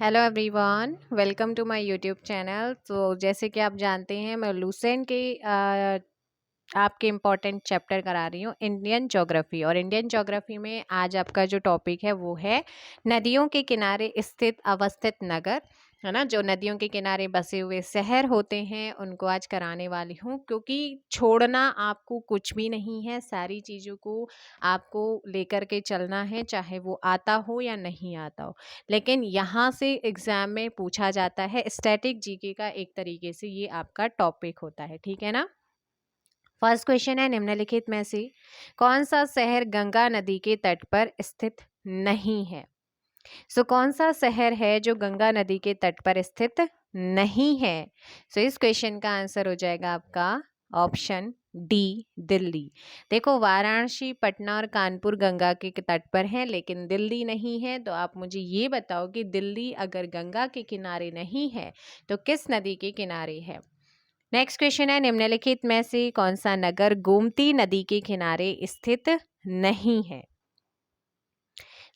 Hello everyone, welcome to my YouTube channel. तो जैसे कि आप जानते हैं, मैं लूसेंट के आपके इम्पोर्टेंट चैप्टर करा रही हूँ इंडियन ज्योग्राफी। और इंडियन ज्योग्राफी में आज आपका जो टॉपिक है वो है नदियों के किनारे स्थित अवस्थित नगर, है ना। जो नदियों के किनारे बसे हुए शहर होते हैं उनको आज कराने वाली हूँ, क्योंकि छोड़ना आपको कुछ भी नहीं है। सारी चीज़ों को आपको लेकर के चलना है, चाहे वो आता हो या नहीं आता हो। लेकिन यहाँ से एग्जाम में पूछा जाता है, स्टैटिक जीके का एक तरीके से ये आपका टॉपिक होता है, ठीक है ना। फर्स्ट क्वेश्चन है, निम्नलिखित में से कौन सा शहर गंगा नदी के तट पर स्थित नहीं है। कौन सा शहर है जो गंगा नदी के तट पर स्थित नहीं है। इस क्वेश्चन का आंसर हो जाएगा आपका ऑप्शन डी, दिल्ली। देखो, वाराणसी, पटना और कानपुर गंगा के तट पर हैं, लेकिन दिल्ली नहीं है। तो आप मुझे ये बताओ कि दिल्ली अगर गंगा के किनारे नहीं है तो किस नदी के किनारे है। नेक्स्ट क्वेश्चन है, निम्नलिखित में से कौन सा नगर गोमती नदी के किनारे स्थित नहीं है।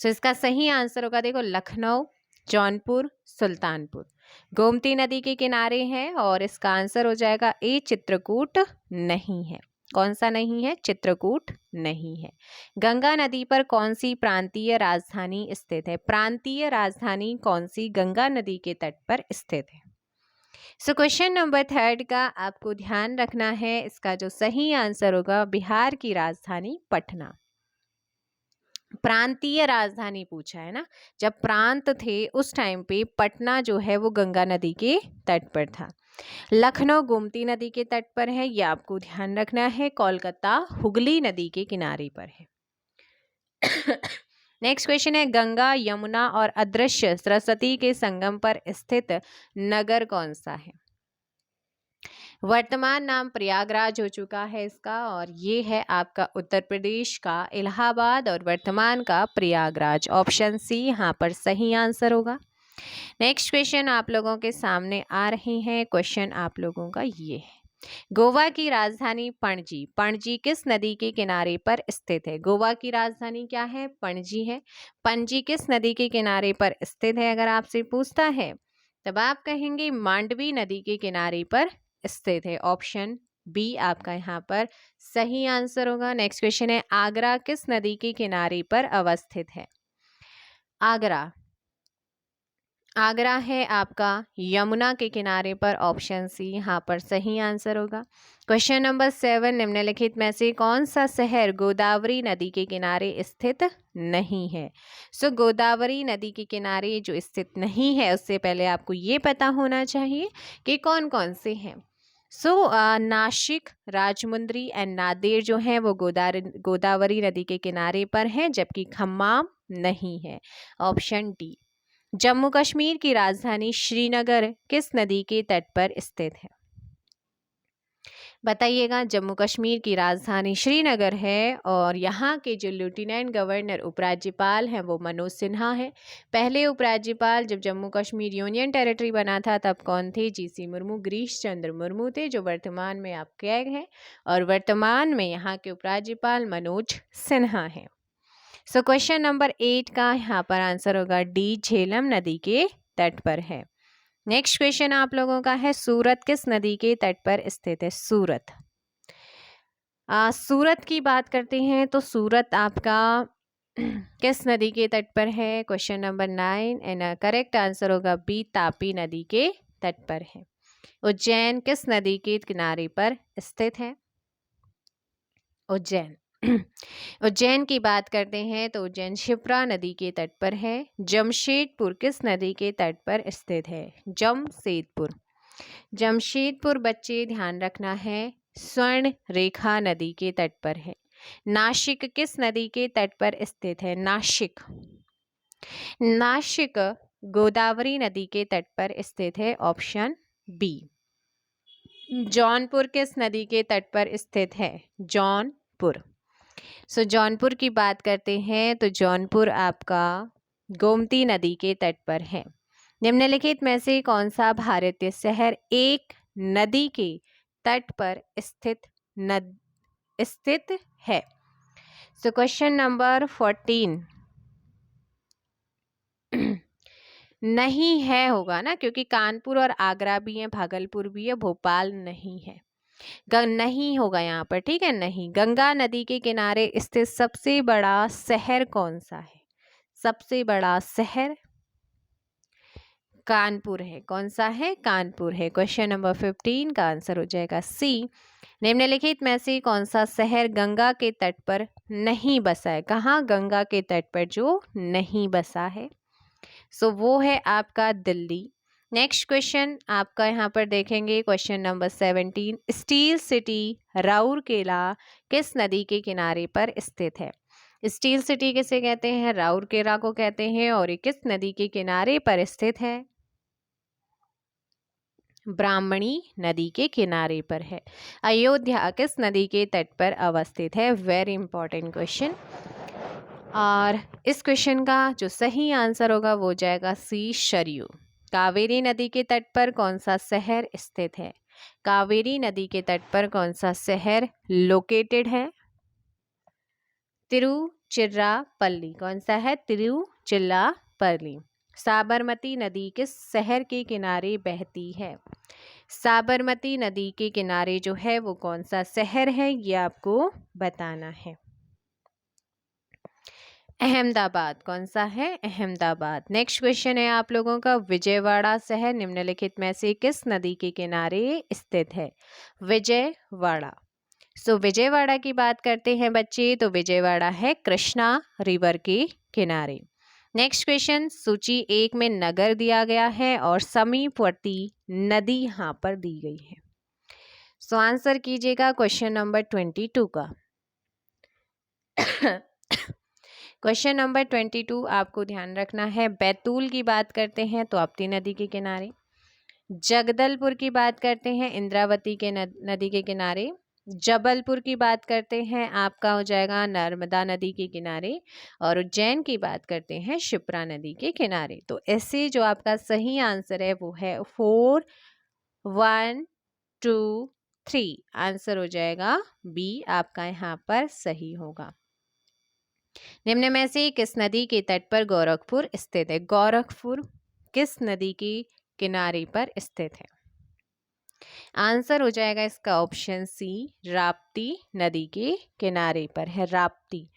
इसका सही आंसर होगा, देखो, लखनऊ, जौनपुर, सुल्तानपुर गोमती नदी के किनारे हैं। और इसका आंसर हो जाएगा ए, चित्रकूट नहीं है। कौन सा नहीं है? चित्रकूट नहीं है। गंगा नदी पर कौन सी प्रांतीय राजधानी स्थित है? प्रांतीय राजधानी कौन सी गंगा नदी के तट पर स्थित है? क्वेश्चन नंबर थर्ड का आपको ध्यान रखना है। इसका जो सही आंसर होगा, बिहार की राजधानी पटना। प्रांतीय राजधानी पूछा है ना। जब प्रांत थे उस टाइम पे पटना जो है वो गंगा नदी के तट पर था। लखनऊ गोमती नदी के तट पर है, यह आपको ध्यान रखना है। कोलकाता हुगली नदी के किनारे पर है। नेक्स्ट क्वेश्चन है, गंगा, यमुना और अदृश्य सरस्वती के संगम पर स्थित नगर कौन सा है। वर्तमान नाम प्रयागराज हो चुका है इसका, और ये है आपका उत्तर प्रदेश का इलाहाबाद, और वर्तमान का प्रयागराज। ऑप्शन सी यहाँ पर सही आंसर होगा। नेक्स्ट क्वेश्चन आप लोगों के सामने आ रहे हैं। क्वेश्चन आप लोगों का ये है, गोवा की राजधानी पणजी, पणजी किस नदी के किनारे पर स्थित है। गोवा की राजधानी क्या है? पणजी है। पणजी किस नदी के किनारे पर स्थित है अगर आपसे पूछता है, तब आप कहेंगे मांडवी नदी के किनारे पर स्थित है। ऑप्शन बी आपका यहाँ पर सही आंसर होगा। नेक्स्ट क्वेश्चन है, आगरा किस नदी के किनारे पर अवस्थित है। आगरा, आगरा है आपका यमुना के किनारे पर। ऑप्शन सी यहाँ पर सही आंसर होगा। क्वेश्चन नंबर 7, निम्नलिखित में से कौन सा शहर गोदावरी नदी के किनारे स्थित नहीं है। गोदावरी नदी के किनारे जो स्थित नहीं है, उससे पहले आपको ये पता होना चाहिए कि कौन कौन से हैं। नासिक, राजमुंद्री एंड नादेर जो हैं वो गोदावरी नदी के किनारे पर हैं, जबकि खम्माम नहीं है। Option D. जम्मू कश्मीर की राजधानी श्रीनगर किस नदी के तट पर स्थित है। बताइएगा। जम्मू कश्मीर की राजधानी श्रीनगर है, और यहाँ के जो लेफ्टिनेंट गवर्नर उपराज्यपाल हैं वो मनोज सिन्हा है। पहले उपराज्यपाल जब जम्मू कश्मीर यूनियन टेरिटरी बना था तब कौन थे? जीसी मुर्मू, गिरीश चंद्र मुर्मू थे, जो वर्तमान में आप कैग हैं, और वर्तमान में यहाँ के उपराज्यपाल मनोज सिन्हा हैं। क्वेश्चन नंबर 8 का यहाँ पर आंसर होगा डी, झेलम नदी के तट पर है। नेक्स्ट क्वेश्चन आप लोगों का है, सूरत किस नदी के तट पर स्थित है। सूरत, सूरत की बात करते हैं तो सूरत आपका किस नदी के तट पर है। Question number 9 and correct answer होगा बी, तापी नदी के तट पर है। उज्जैन किस नदी के किनारे पर स्थित है। उज्जैन, उज्जैन की बात करते हैं तो उज्जैन शिप्रा नदी के तट पर है। जमशेदपुर किस नदी के तट पर स्थित है। जमशेदपुर, जमशेदपुर बच्चे ध्यान रखना है, स्वर्ण रेखा नदी के तट पर है। नासिक किस नदी के तट पर स्थित है। नासिक, नासिक गोदावरी नदी के तट पर स्थित है। Option B. जौनपुर किस नदी के तट पर स्थित है। जौनपुर, जौनपुर की बात करते हैं तो जौनपुर आपका गोमती नदी के तट पर है। निम्नलिखित में से कौन सा भारतीय शहर एक नदी के तट पर स्थित है। क्वेश्चन नंबर 14, नहीं है होगा ना, क्योंकि कानपुर और आगरा भी है, भागलपुर भी है, भोपाल नहीं है। नहीं होगा यहाँ पर, ठीक है। नहीं। गंगा नदी के किनारे स्थित सबसे बड़ा शहर कौन सा है? सबसे बड़ा शहर कानपुर है। कौन सा है? कानपुर है। क्वेश्चन नंबर 15 का आंसर हो जाएगा सी। निम्नलिखित में से कौन सा शहर गंगा के तट पर नहीं बसा है? कहाँ? गंगा के तट पर जो नहीं बसा है, सो वो है आपका दिल्ली। नेक्स्ट क्वेश्चन आपका यहाँ पर देखेंगे, question number 17। Steel city Rourkela किस नदी के किनारे पर स्थित है? स्टील सिटी किसे कहते हैं? राउरकेला को कहते हैं। और ये किस नदी के किनारे पर स्थित है? ब्राह्मणी नदी के किनारे पर है। अयोध्या किस नदी के तट पर अवस्थित है? Very important question. और इस क्वेश्चन का जो सही आंसर होगा वो जाएगा सी, सरयू। कावेरी नदी के तट पर कौन सा शहर स्थित है? कावेरी नदी के तट पर कौन सा शहर लोकेटेड है? तिरुचिरापल्ली। कौन सा है? तिरुचिरापल्ली। साबरमती नदी किस शहर के किनारे बहती है? साबरमती नदी के किनारे जो है वो कौन सा शहर है, ये आपको बताना है। अहमदाबाद। कौन सा है? अहमदाबाद। नेक्स्ट क्वेश्चन है आप लोगों का, विजयवाड़ा शहर निम्नलिखित में से किस नदी के किनारे स्थित है? विजयवाड़ा। सो विजयवाड़ा की बात करते हैं बच्चे, तो विजयवाड़ा है कृष्णा रिवर के किनारे। नेक्स्ट क्वेश्चन, सूची 1 में नगर दिया गया है और समीपवर्ती नदी यहाँ पर दी गई है। सो आंसर कीजिएगा क्वेश्चन नंबर 22 का। क्वेश्चन नंबर 22 आपको ध्यान रखना है। बैतूल की बात करते हैं, ताप्ती नदी के किनारे। जगदलपुर की बात करते हैं, इंद्रावती के नदी के किनारे। जबलपुर की बात करते हैं, आपका हो जाएगा नर्मदा नदी के किनारे। और उज्जैन की बात करते हैं, शिप्रा नदी के किनारे। तो ऐसे जो आपका सही आंसर है वो है 4, 1, 2, 3। आंसर हो जाएगा बी, आपका यहाँ पर सही होगा। निम्न में से किस नदी के तट पर गोरखपुर स्थित है? गोरखपुर किस नदी के किनारे पर स्थित है? आंसर हो जाएगा इसका ऑप्शन सी, राप्ती नदी के किनारे पर है। राप्ती,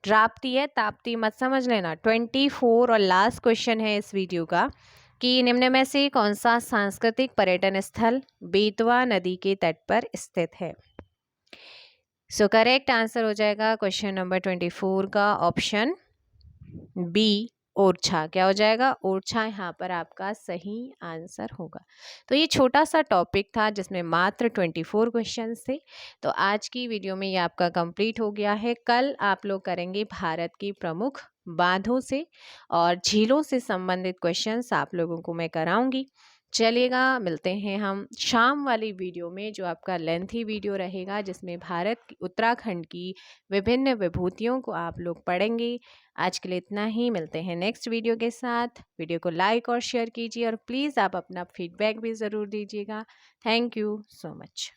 राप्ती है, ताप्ती मत समझ लेना। 24 और लास्ट क्वेश्चन है इस वीडियो का कि निम्न में से कौन सा सांस्कृतिक पर्यटन स्थल बेतवा नदी के तट पर स्थित है? सो करेक्ट आंसर हो जाएगा क्वेश्चन नंबर 24 का ऑप्शन बी, ओरछा। क्या हो जाएगा? ओरछा यहाँ पर आपका सही आंसर होगा। तो ये छोटा सा टॉपिक था जिसमें मात्र 24 क्वेश्चंस थे। तो आज की वीडियो में ये आपका कंप्लीट हो गया है। कल आप लोग करेंगे भारत की प्रमुख बांधों से और झीलों से संबंधित क्वेश्चंस आप लोगों को मैं कराऊंगी। चलिएगा, मिलते हैं हम शाम वाली वीडियो में, जो आपका लेंथी वीडियो रहेगा, जिसमें भारत उत्तराखंड की विभिन्न विभूतियों को आप लोग पढ़ेंगे। आज के लिए इतना ही, मिलते हैं नेक्स्ट वीडियो के साथ। वीडियो को लाइक और शेयर कीजिए और प्लीज़ आप अपना फीडबैक भी ज़रूर दीजिएगा। Thank you so much.